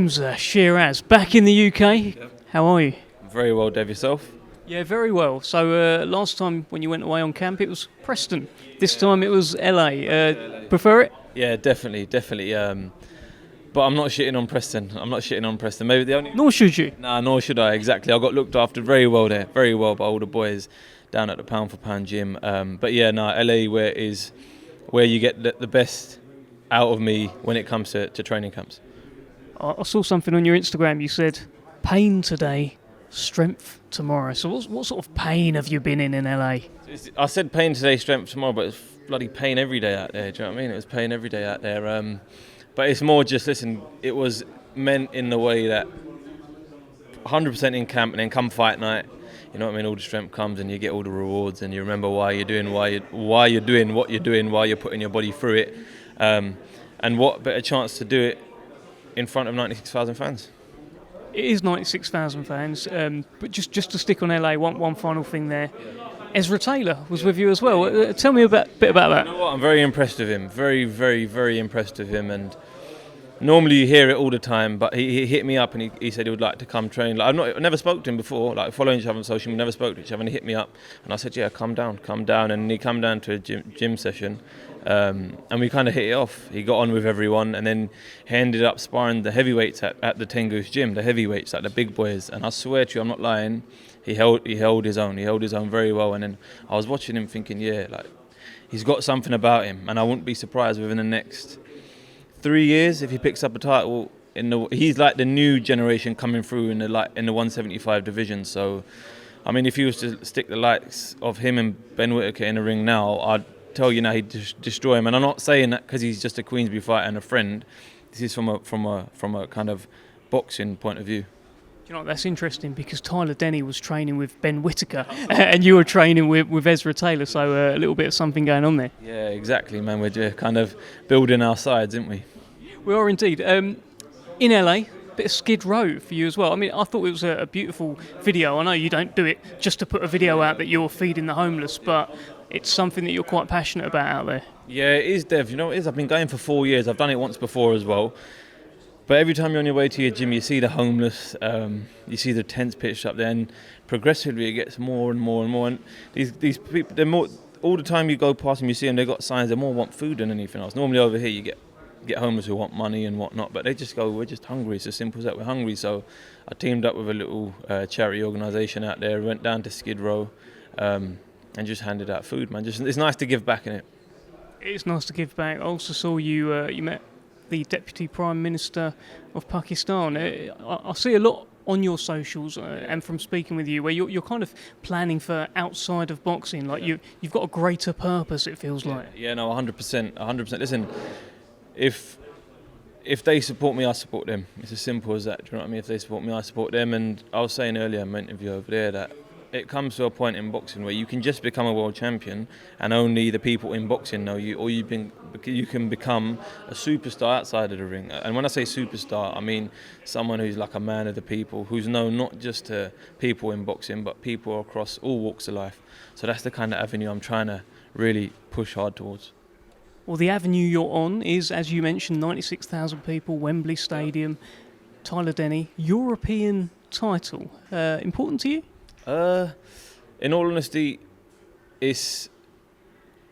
Hamzah, Sheeraz, back in the UK. Yep. How are you? Very well, Dev. Yourself? Yeah, very well. So last time when you went away on camp, it was Preston. This time it was LA. Prefer it? Yeah, definitely. But I'm not shitting on Preston. Maybe the only. Nor should you. Nah, nor should I. Exactly. I got looked after very well there, very well by all the boys down at the Pound for Pound gym. But yeah, LA where you get the best out of me when it comes to training camps. I saw something on your Instagram. You said, pain today, strength tomorrow. So what sort of pain have you been in LA? I said pain today, strength tomorrow, but it's bloody pain every day out there. Do you know what I mean? It was pain every day out there. But it's more just, listen, it was meant in the way that 100% in camp, and then come fight night, you know what I mean, all the strength comes and you get all the rewards and you remember why you're doing what you're doing, why you're putting your body through it. And what better chance to do it in front of 96,000 fans? It is 96,000 fans, but just to stick on LA, one final thing there. Ezra Taylor was with you as well. Tell me a bit about that. You know what? I'm very impressed with him. Very, very, very impressed with him. And normally you hear it all the time, but he hit me up and he said he would like to come train. Like, I never spoke to him before, like following each other on social media, never spoke to each other, and he hit me up. And I said, yeah, come down. And he come down to a gym session. And we kind of hit it off. He got on with everyone, and then he ended up sparring the heavyweights at the Tengus gym, the heavyweights, like the big boys. And I swear to you, I'm not lying, he held his own. He held his own very well. And then I was watching him thinking, yeah, like he's got something about him, and I wouldn't be surprised within the next 3 years if he picks up a title. He's like the new generation coming through in the 175 division. So, I mean, if he was to stick the likes of him and Ben Whittaker in the ring now, I'd tell you now he'd destroy him. And I'm not saying that because he's just a Queensberry fighter and a friend. This is from a kind of boxing point of view. Do you know what, that's interesting, because Tyler Denny was training with Ben Whittaker and you were training with Ezra Taylor, so a little bit of something going on there. Yeah, exactly, man. We're just kind of building our sides, aren't we? We are indeed. In LA, a bit of Skid Row for you as well. I mean, I thought it was a beautiful video. I know you don't do it just to put a video out that you're feeding the homeless, but it's something that you're quite passionate about out there. Yeah, it is, Dev. You know what it is? I've been going for 4 years. I've done it once before as well. But every time you're on your way to your gym, you see the homeless, you see the tents pitched up there, and progressively it gets more and more and more. And these people, they're more, all the time you go past them, you see them, they've got signs, they more want food than anything else. Normally over here you get homeless who want money and whatnot, but they just go, we're just hungry. It's as simple as that, we're hungry. So I teamed up with a little charity organisation out there, went down to Skid Row and just handed out food, man. It's nice to give back, innit? It's nice to give back. I also saw you met the Deputy Prime Minister of Pakistan. I see a lot on your socials and from speaking with you where you're kind of planning for outside of boxing, like you've got a greater purpose, it feels like. Yeah, no, 100%. Listen, if they support me, I support them. It's as simple as that. Do you know what I mean? If they support me, I support them. And I was saying earlier in my interview over there that it comes to a point in boxing where you can just become a world champion and only the people in boxing know you, or you can become a superstar outside of the ring. And when I say superstar, I mean someone who's like a man of the people, who's known not just to people in boxing, but people across all walks of life. So that's the kind of avenue I'm trying to really push hard towards. Well, the avenue you're on is, as you mentioned, 96,000 people, Wembley Stadium, Tyler Denny, European title. Important to you? In all honesty, it's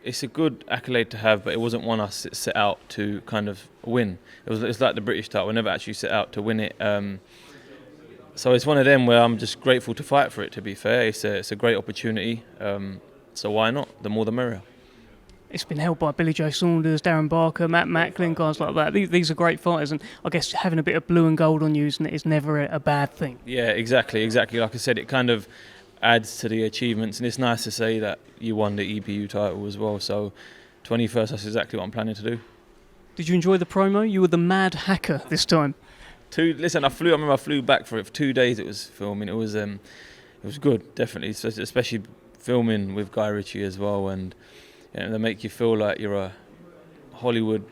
a good accolade to have, but it wasn't one I set out to kind of win. It's like the British title. I never actually set out to win it. So it's one of them where I'm just grateful to fight for it, to be fair. It's a great opportunity. So why not? The more the merrier. It's been held by Billy Joe Saunders, Darren Barker, Matt Macklin, guys like that. These are great fighters, and I guess having a bit of blue and gold on you is never a bad thing. Yeah, exactly. Like I said, it kind of adds to the achievements, and it's nice to say that you won the EPU title as well. So 21st, that's exactly what I'm planning to do. Did you enjoy the promo? You were the mad hacker this time. Listen, I remember I flew back for it for 2 days. It was filming. It was good, definitely, especially filming with Guy Ritchie as well, and they make you feel like you're a Hollywood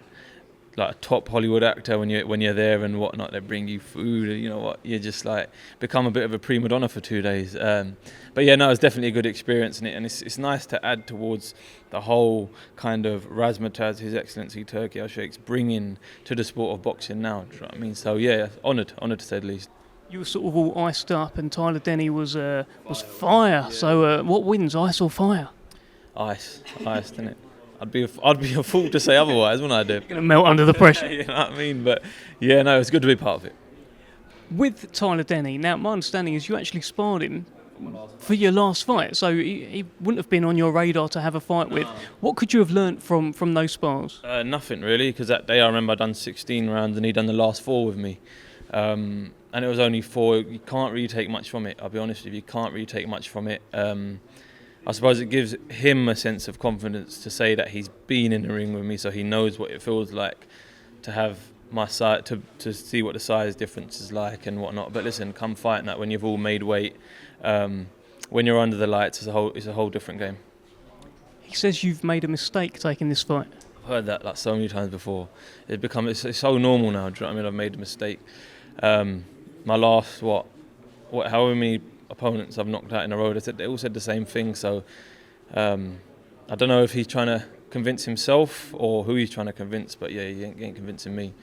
like a top Hollywood actor when you're there and whatnot. They bring you food, and you know what, you just like become a bit of a prima donna for 2 days. But yeah, no, it's definitely a good experience, and it's nice to add towards the whole kind of razzmatazz His Excellency Turki Al Sheikh's bringing to the sport of boxing now. Do you know what I mean? So yeah, honoured to say the least. You were sort of all iced up, and Tyler Denny was fire. Yeah. So what wins, ice or fire? Ice, didn't it? I'd be a fool to say otherwise, wouldn't I, Dave? You're going to melt under the pressure. You know what I mean? But yeah, no, it's good to be part of it. With Tyler Denny, now my understanding is you actually sparred him for your last fight, so he wouldn't have been on your radar to have a fight with. What could you have learnt from those spars? Nothing really, because that day I remember I'd done 16 rounds and he'd done the last 4 with me. And it was only 4. You can't really take much from it, I'll be honest with you. You can't really take much from it. I suppose it gives him a sense of confidence to say that he's been in the ring with me, so he knows what it feels like to have my size, to see what the size difference is like and whatnot. But listen, come fight that when you've all made weight, when you're under the lights, it's a whole different game. He says you've made a mistake taking this fight. I've heard that like so many times before. It's so normal now. Do you know what I mean? I've made a mistake. My last however many opponents I've knocked out in a row, they all said the same thing. So I don't know if he's trying to convince himself or who he's trying to convince, but yeah, he ain't convincing me.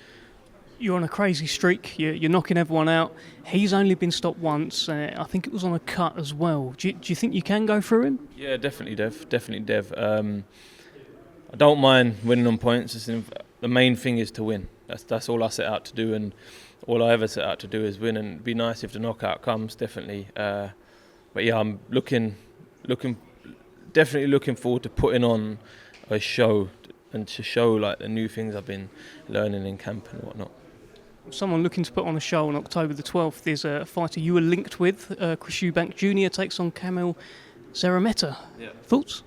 You're on a crazy streak. You're knocking everyone out. He's only been stopped once. I think it was on a cut as well. Do you think you can go through him? Yeah, definitely, Dev. I don't mind winning on points. The main thing is to win. That's all I set out to do, and all I ever set out to do is win. And it'd be nice if the knockout comes, definitely. But yeah, I'm definitely looking forward to putting on a show and to show like the new things I've been learning in camp and whatnot. Someone looking to put on a show on October the 12th. There's a fighter you were linked with, Chris Eubank Jr. takes on Kamil Zerameta. Yeah. Thoughts?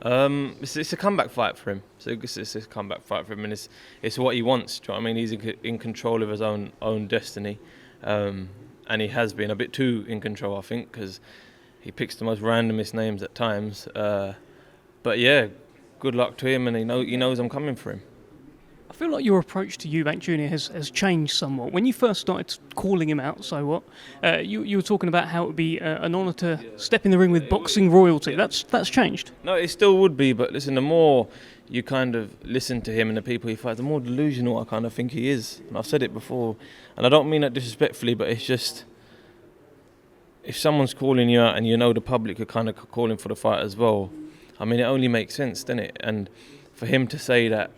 It's a comeback fight for him. So it's a comeback fight for him, and it's what he wants. Do you know what I mean? He's in control of his own destiny, and he has been a bit too in control, I think, because he picks the most randomest names at times. But yeah, good luck to him, and he knows I'm coming for him. I feel like your approach to Eubank Jr. has changed somewhat. When you first started calling him out, you were talking about how it would be an honour to step in the ring with boxing royalty. That's changed. No, it still would be, but listen, the more you kind of listen to him and the people he fights, the more delusional I kind of think he is. And I've said it before, and I don't mean that disrespectfully, but it's just, if someone's calling you out and you know the public are kind of calling for the fight as well, I mean, it only makes sense, doesn't it? And for him to say that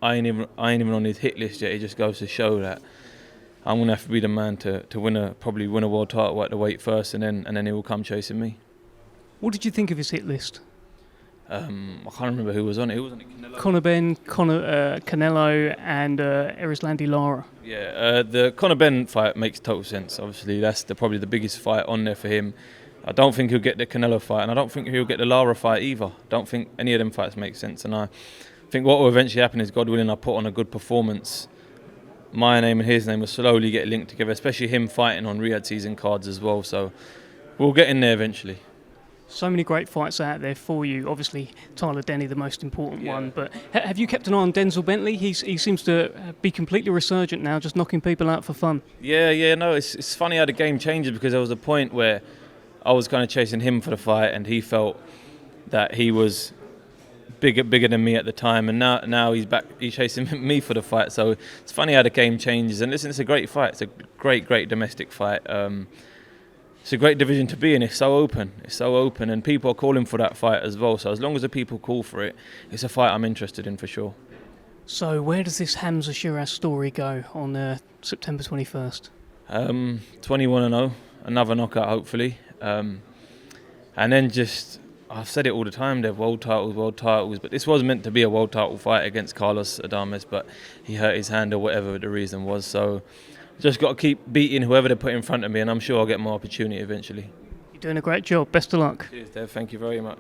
I ain't even on his hit list yet, it just goes to show that I'm gonna have to be the man to probably win a world title at the weight first, and then he will come chasing me. What did you think of his hit list? I can't remember who was on it. Who was on it? Canelo? Conor Ben, Canelo, and Erislandy Lara. Yeah, the Conor Ben fight makes total sense. Obviously, that's probably the biggest fight on there for him. I don't think he'll get the Canelo fight, and I don't think he'll get the Lara fight either. I don't think any of them fights make sense, and I think what will eventually happen is, God willing, I put on a good performance. My name and his name will slowly get linked together, especially him fighting on Riyadh season cards as well. So we'll get in there eventually. So many great fights out there for you. Obviously, Tyler Denny, the most important one. But have you kept an eye on Denzel Bentley? He seems to be completely resurgent now, just knocking people out for fun. Yeah. No, it's funny how the game changes, because there was a point where I was kind of chasing him for the fight, and he felt that he was bigger than me at the time, and now he's back. He's chasing me for the fight. So it's funny how the game changes. And listen, it's a great fight. It's a great domestic fight. It's a great division to be in. It's so open, and people are calling for that fight as well. So as long as the people call for it, it's a fight I'm interested in for sure. So where does this Hamzah Sheeraz story go on September 21st? 21-0, another knockout hopefully, and then just, I've said it all the time, they're world titles, but this was meant to be a world title fight against Carlos Adames, but he hurt his hand or whatever the reason was. So just got to keep beating whoever they put in front of me, and I'm sure I'll get my opportunity eventually. You're doing a great job. Best of luck. Cheers, Dev. Thank you very much.